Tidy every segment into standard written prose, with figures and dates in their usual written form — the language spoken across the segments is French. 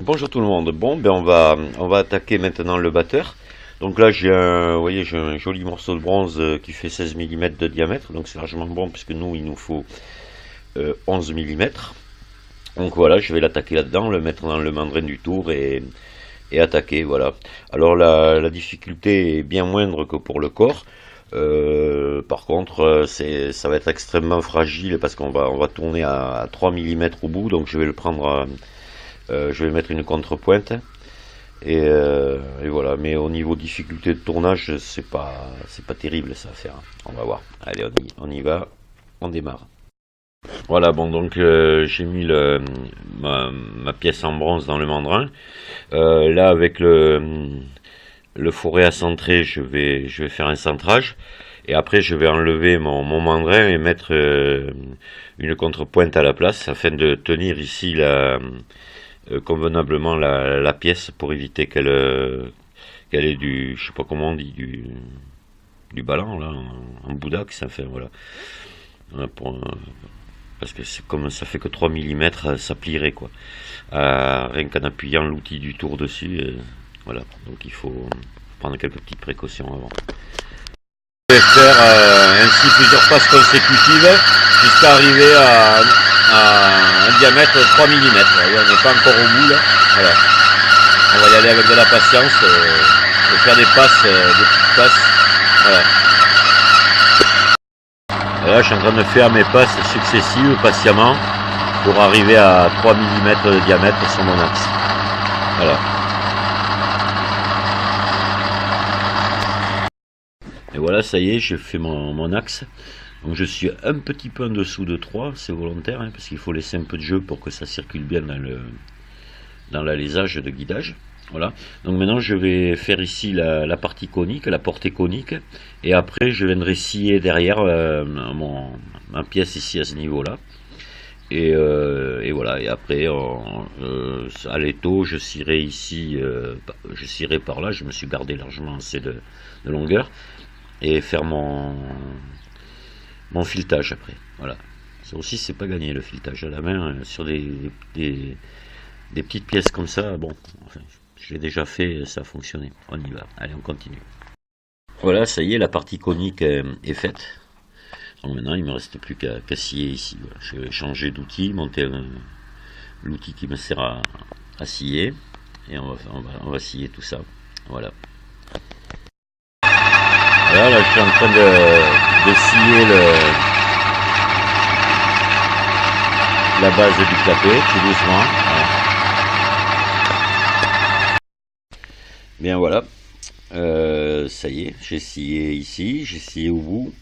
Bonjour tout le monde. Bon, ben on va attaquer maintenant le batteur. Donc là vous voyez, j'ai un joli morceau de bronze qui fait 16 mm de diamètre, donc c'est largement bon puisque nous il nous faut 11 mm. Donc voilà, je vais l'attaquer là-dedans, le mettre dans le mandrin du tour et attaquer. Voilà. Alors la difficulté est bien moindre que pour le corps. Par contre, ça va être extrêmement fragile parce qu'on va tourner à 3 mm au bout, donc je vais le prendre. Je vais mettre une contrepointe et voilà. Mais au niveau difficulté de tournage, c'est pas terrible ça à faire. On va voir. Allez, on y va. On démarre. Voilà, bon, donc j'ai mis ma pièce en bronze dans le mandrin. Là, avec le fourré à centrer, je vais faire un centrage. Et après, je vais enlever mon mandrin et mettre une contrepointe à la place afin de tenir ici convenablement la pièce pour éviter qu'elle ait je sais pas comment on dit, du ballon là, en Bouddha, ça fait, voilà. Voilà, parce que comme ça fait que 3 mm, ça plierait quoi. Rien qu'en appuyant l'outil du tour dessus, voilà. Donc il faut prendre quelques petites précautions avant. Je vais faire ainsi plusieurs passes consécutives jusqu'à arriver à un diamètre de 3 mm. On n'est pas encore au bout là. Voilà. On va y aller avec de la patience et faire des passes, des petites passes. Voilà. Et là, je suis en train de faire mes passes successives patiemment pour arriver à 3 mm de diamètre sur mon axe. Voilà. Et voilà, ça y est, j'ai fait mon axe. Donc je suis un petit peu en dessous de 3, c'est volontaire, hein, parce qu'il faut laisser un peu de jeu pour que ça circule bien dans l'alésage de guidage. Voilà. Donc maintenant je vais faire ici la partie conique, la portée conique, et après je viendrai scier derrière ma pièce ici à ce niveau-là. Et voilà, et après à l'étau je scierai ici, je scierai par là, je me suis gardé largement assez de longueur, et faire mon filetage après. Voilà. Ça aussi, c'est pas gagné le filetage à la main sur des petites pièces comme ça. Bon, enfin, je l'ai déjà fait, ça a fonctionné. On y va. Allez, on continue. Voilà, ça y est, la partie conique est faite. Donc maintenant, il me reste plus qu'à scier ici. Voilà. Je vais changer d'outil, monter l'outil qui me sert à scier, et on va scier tout ça. Voilà. Voilà, là, je suis en train de scier la base du clapet, tout doucement. Voilà. Bien voilà, ça y est, j'ai scié ici, j'ai scié au bout.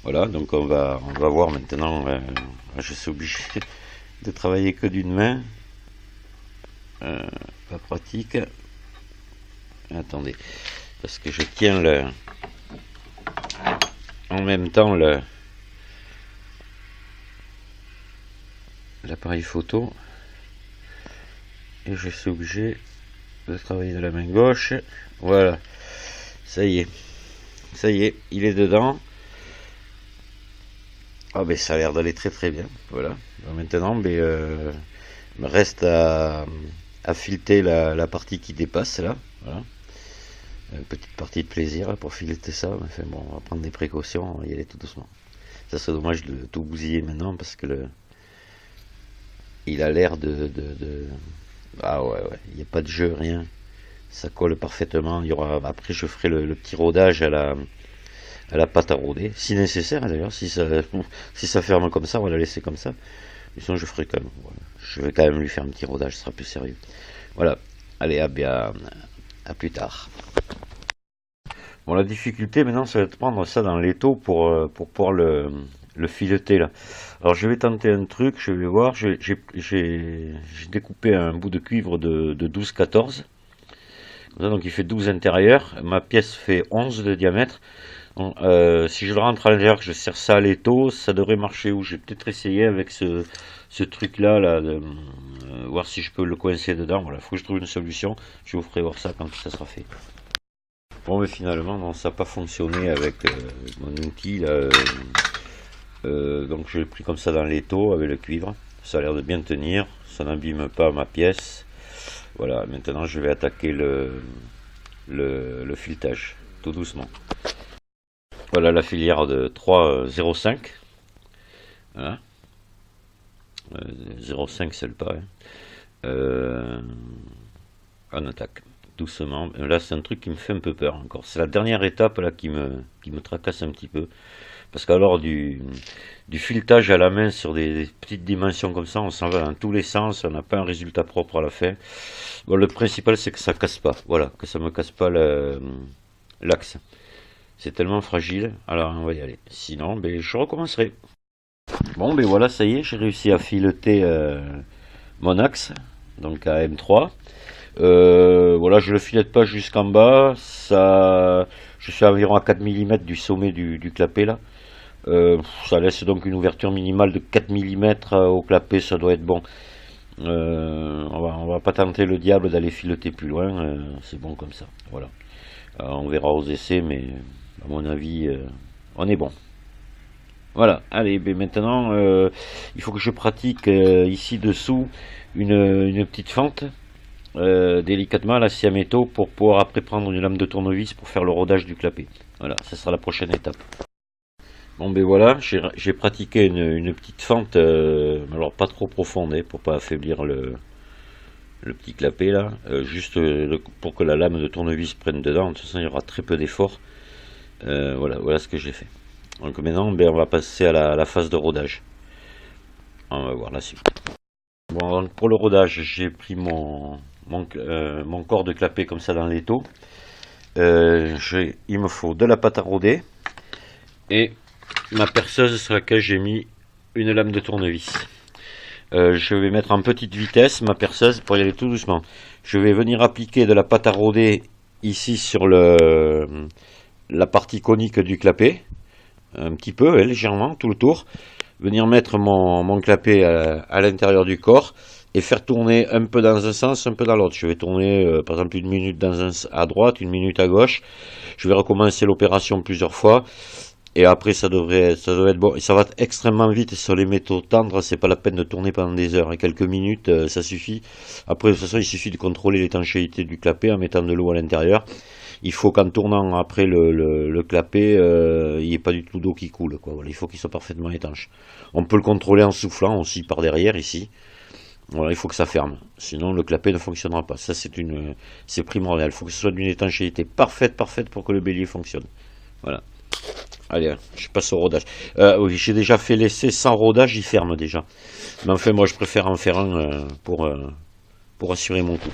Voilà, donc on va voir maintenant. Je suis obligé de travailler que d'une main. Pas pratique. Attendez, parce que je tiens en même temps l'appareil photo et je suis obligé de travailler de la main gauche. Voilà, ça y est, il est dedans. Ah ben ça a l'air d'aller très très bien. Voilà, donc maintenant il me reste à fileter la partie qui dépasse là. Voilà, une petite partie de plaisir pour fileter ça. Enfin bon, on va prendre des précautions, on va y aller tout doucement. Ça serait dommage de tout bousiller maintenant parce que il a l'air ah ouais, il n'y a pas de jeu, rien. Ça colle parfaitement. Après je ferai le petit rodage à la pâte à rôder, si nécessaire d'ailleurs. Si ça ferme comme ça, on va la laisser comme ça. Mais sinon je ferai quand même. Voilà. Je vais quand même lui faire un petit rodage, ce sera plus sérieux. Voilà. Allez, à plus tard. Bon, la difficulté maintenant, ça va être de prendre ça dans l'étau pour pouvoir le fileter là. Alors je vais tenter un truc, je vais voir. J'ai découpé un bout de cuivre de 12-14. Donc il fait 12 intérieurs. Ma pièce fait 11 de diamètre. Donc, si je le rentre à l'intérieur, que je serre ça à l'étau, ça devrait marcher. Ou je vais peut-être essayer avec ce truc là, voir si je peux le coincer dedans. Voilà, faut que je trouve une solution. Je vous ferai voir ça quand ça sera fait. Bon, mais finalement, non, ça n'a pas fonctionné avec mon outil là. Donc je l'ai pris comme ça dans l'étau avec le cuivre. Ça a l'air de bien tenir. Ça n'abîme pas ma pièce. Voilà, maintenant je vais attaquer le filetage, tout doucement. Voilà la filière de 3,05. Voilà. 0,5 c'est le pas. Hein. On attaque doucement. Là c'est un truc qui me fait un peu peur encore. C'est la dernière étape là qui me tracasse un petit peu. Parce qu'alors du filetage à la main sur des petites dimensions comme ça, on s'en va dans tous les sens, on n'a pas un résultat propre à la fin. Bon, le principal c'est que ça casse pas. Voilà, que ça me casse pas l'axe. C'est tellement fragile, alors on va y aller. Sinon, ben, je recommencerai. Bon, ben voilà, ça y est, j'ai réussi à fileter mon axe, donc à M3. Voilà, je le filette pas jusqu'en bas, je suis environ à 4 mm du sommet du clapet là. Ça laisse donc une ouverture minimale de 4 mm au clapet, ça doit être bon. On va pas tenter le diable d'aller fileter plus loin, c'est bon comme ça. Voilà. On verra aux essais, mais à mon avis, on est bon. Voilà, allez, ben maintenant, il faut que je pratique ici dessous une petite fente, délicatement à la scie à métaux, pour pouvoir après prendre une lame de tournevis pour faire le rodage du clapet. Voilà, ça sera la prochaine étape. Bon ben voilà, j'ai pratiqué une petite fente, alors pas trop profonde, hein, pour pas affaiblir le petit clapet là, juste pour que la lame de tournevis prenne dedans. De toute façon il y aura très peu d'efforts. Voilà ce que j'ai fait. Donc maintenant ben, on va passer à la phase de rodage. On va voir la suite. Bon, donc pour le rodage, j'ai pris mon corps de clapet comme ça dans l'étau. Il me faut de la pâte à rôder et ma perceuse sur laquelle j'ai mis une lame de tournevis. Je vais mettre en petite vitesse ma perceuse pour y aller tout doucement. Je vais venir appliquer de la pâte à rôder ici sur la partie conique du clapet, un petit peu, légèrement, tout le tour. Venir mettre mon clapet à l'intérieur du corps et faire tourner un peu dans un sens, un peu dans l'autre. Je vais tourner par exemple 1 minute à droite, 1 minute à gauche. Je vais recommencer l'opération plusieurs fois. Et après ça devrait être bon. Et ça va extrêmement vite sur les métaux tendres, c'est pas la peine de tourner pendant des heures. Et quelques minutes, ça suffit. Après de toute façon, il suffit de contrôler l'étanchéité du clapet en mettant de l'eau à l'intérieur. Il faut qu'en tournant après le clapet, il n'y ait pas du tout d'eau qui coule, quoi. Voilà, il faut qu'il soit parfaitement étanche. On peut le contrôler en soufflant aussi par derrière ici. Voilà, il faut que ça ferme. Sinon le clapet ne fonctionnera pas. Ça c'est primordial. Il faut que ce soit d'une étanchéité parfaite pour que le bélier fonctionne. Voilà. Allez, je passe au rodage. Oui, j'ai déjà fait l'essai sans rodage, il ferme déjà. Mais enfin, moi, je préfère en faire un pour assurer mon coup.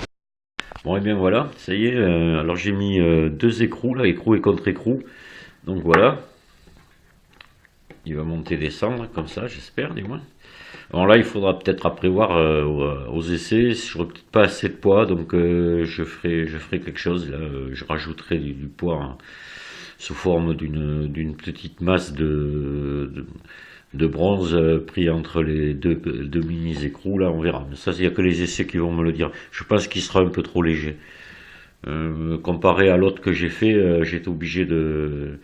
Bon, et bien voilà, ça y est. Alors, j'ai mis 2 écrous, là, écrou et contre-écrou. Donc voilà. Il va monter, descendre, comme ça, j'espère, du moins. Alors là, il faudra peut-être après voir aux essais. Je n'aurai peut-être pas assez de poids, donc je ferai quelque chose. Là, je rajouterai du poids, hein, sous forme d'une petite masse de bronze pris entre les deux mini-écrous. Là, on verra. Mais ça, il n'y a que les essais qui vont me le dire. Je pense qu'il sera un peu trop léger. Comparé à l'autre que j'ai fait, j'étais obligé de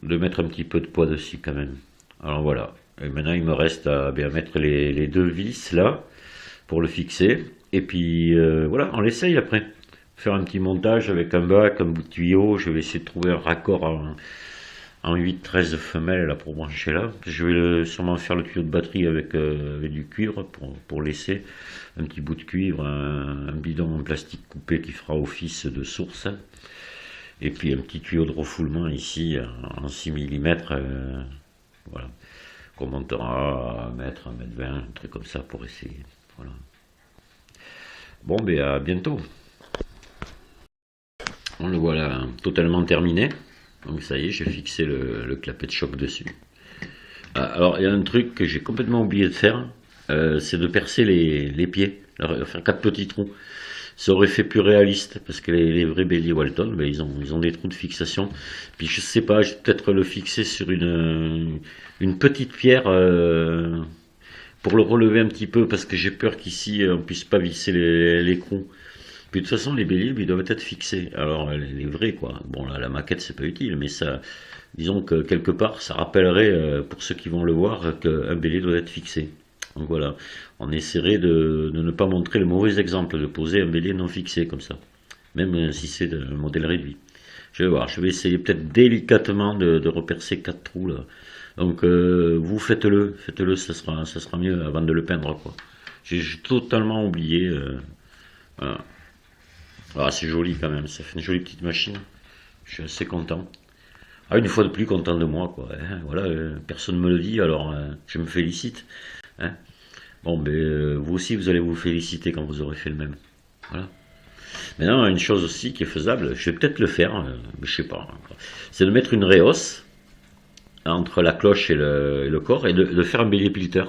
mettre un petit peu de poids dessus quand même. Alors voilà. Et maintenant, il me reste à bien mettre les 2 vis là pour le fixer. Et puis voilà, on l'essaye après. Faire un petit montage avec un bac, un bout de tuyau. Je vais essayer de trouver un raccord en 8-13 femelles là pour brancher là. Je vais sûrement faire le tuyau de batterie avec du cuivre pour laisser un petit bout de cuivre, un bidon en plastique coupé qui fera office de source. Et puis un petit tuyau de refoulement ici en 6 mm. Voilà. Qu'on montera à 1 mètre, 1,20 m, un truc comme ça pour essayer. Voilà. Bon, ben à bientôt. On le voilà, hein, totalement terminé. Donc ça y est, j'ai fixé le clapet de choc dessus. Alors il y a un truc que j'ai complètement oublié de faire, c'est de percer les pieds, faire 4 petits trous. Ça aurait fait plus réaliste, parce que les vrais béliers Walton, ben, ils ont des trous de fixation. Puis je sais pas, je vais peut-être le fixer sur une petite pierre pour le relever un petit peu, parce que j'ai peur qu'ici on puisse pas visser l'écrou. Puis de toute façon, les béliers, ils doivent être fixés. Alors, les vrais, quoi. Bon, là, la maquette, c'est pas utile, mais ça, disons que quelque part, ça rappellerait, pour ceux qui vont le voir, qu'un bélier doit être fixé. Donc voilà, on essaierait de ne pas montrer le mauvais exemple, de poser un bélier non fixé comme ça, même si c'est un modèle réduit. Je vais voir, je vais essayer peut-être délicatement de repercer 4 trous là. Donc vous faites-le, ça sera mieux avant de le peindre quoi. J'ai totalement oublié. Voilà. Ah, c'est joli quand même, ça fait une jolie petite machine. Je suis assez content. Ah, une fois de plus content de moi quoi. Hein. Voilà, personne ne me le dit, alors je me félicite. Hein. Bon, ben vous aussi vous allez vous féliciter quand vous aurez fait le même. Voilà. Maintenant, une chose aussi qui est faisable, je vais peut-être le faire, mais je sais pas. C'est de mettre une réhausse entre la cloche et le corps et de faire un bélier pilter.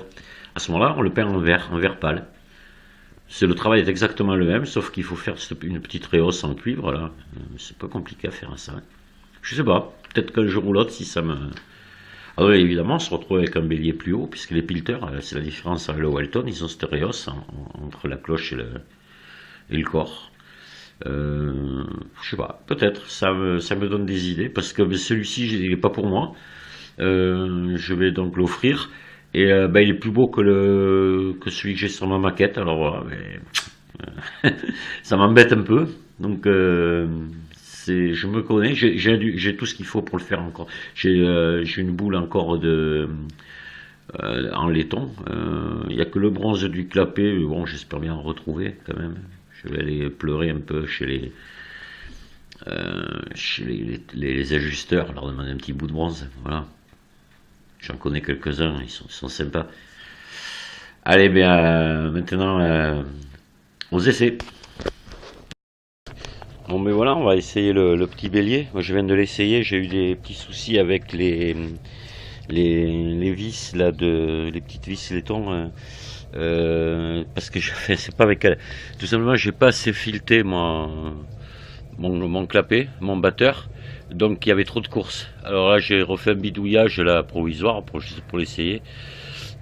À ce moment-là, on le peint en vert pâle. Le travail est exactement le même, sauf qu'il faut faire une petite réhausse en cuivre. Là, c'est pas compliqué à faire ça. Je sais pas. Peut-être qu'un jour ou l'autre, si ça me. Ah oui, évidemment, on se retrouve avec un bélier plus haut, puisque les pilters, c'est la différence avec le Walton, ils ont cette réhausse entre la cloche et le corps. Je sais pas, peut-être, ça me donne des idées, parce que celui-ci, il n'est pas pour moi. Je vais donc l'offrir. Et ben, il est plus beau que celui que j'ai sur ma maquette. Alors voilà, mais, ça m'embête un peu. Donc je me connais, j'ai tout ce qu'il faut pour le faire encore. J'ai une boule encore en laiton. Il n'y a que le bronze du clapet. Mais bon, j'espère bien en retrouver quand même. Je vais aller pleurer un peu chez les ajusteurs, leur demander un petit bout de bronze. Voilà. J'en connais quelques-uns, ils sont sympas. Allez, bien, maintenant, aux essais. Bon, mais voilà, on va essayer le petit bélier. Moi, je viens de l'essayer, j'ai eu des petits soucis avec les vis, là, les petites vis laiton. Parce que c'est pas avec elle. Tout simplement, j'ai pas assez fileté mon clapet, mon batteur. Donc il y avait trop de courses. Alors là j'ai refait un bidouillage là provisoire pour l'essayer.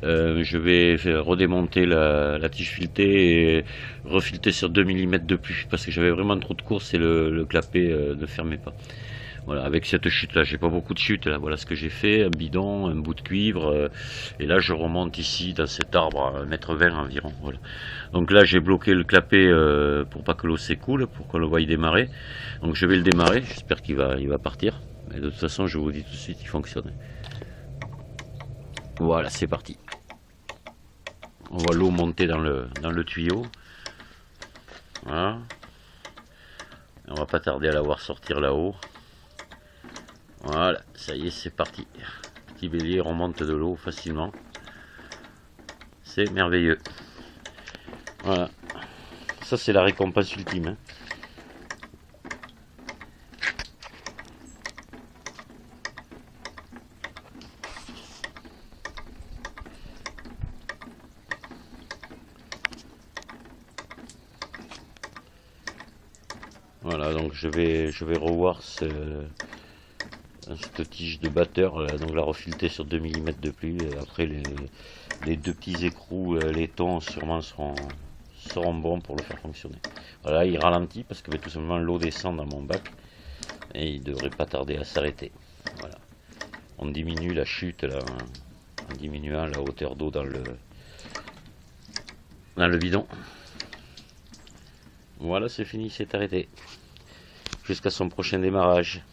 Je vais redémonter la tige filetée et refilter sur 2 mm de plus parce que j'avais vraiment trop de courses et le clapet ne fermait pas. Voilà, avec cette chute là, j'ai pas beaucoup de chute là. Voilà ce que j'ai fait, un bidon, un bout de cuivre, et là je remonte ici dans cet arbre à 1,20 m environ. Voilà. Donc là j'ai bloqué le clapet pour pas que l'eau s'écoule, pour qu'on le voie démarrer. Donc je vais le démarrer, j'espère qu'il va partir. Mais de toute façon je vous dis tout de suite, il fonctionne. Voilà, c'est parti. On voit l'eau monter dans le tuyau. Voilà. On va pas tarder à la voir sortir là-haut. Voilà, ça y est, c'est parti. Petit bélier remonte de l'eau facilement. C'est merveilleux. Voilà. Ça, c'est la récompense ultime. Hein. Voilà, donc je vais revoir cette tige de batteur, donc la refileter sur 2 mm de plus. Et après, les deux petits écrous laiton sûrement seront bons pour le faire fonctionner. Voilà, il ralentit parce que tout simplement l'eau descend dans mon bac et il devrait pas tarder à s'arrêter. Voilà. On diminue la chute là, en diminuant la hauteur d'eau dans le bidon. Voilà, c'est fini, c'est arrêté. Jusqu'à son prochain démarrage.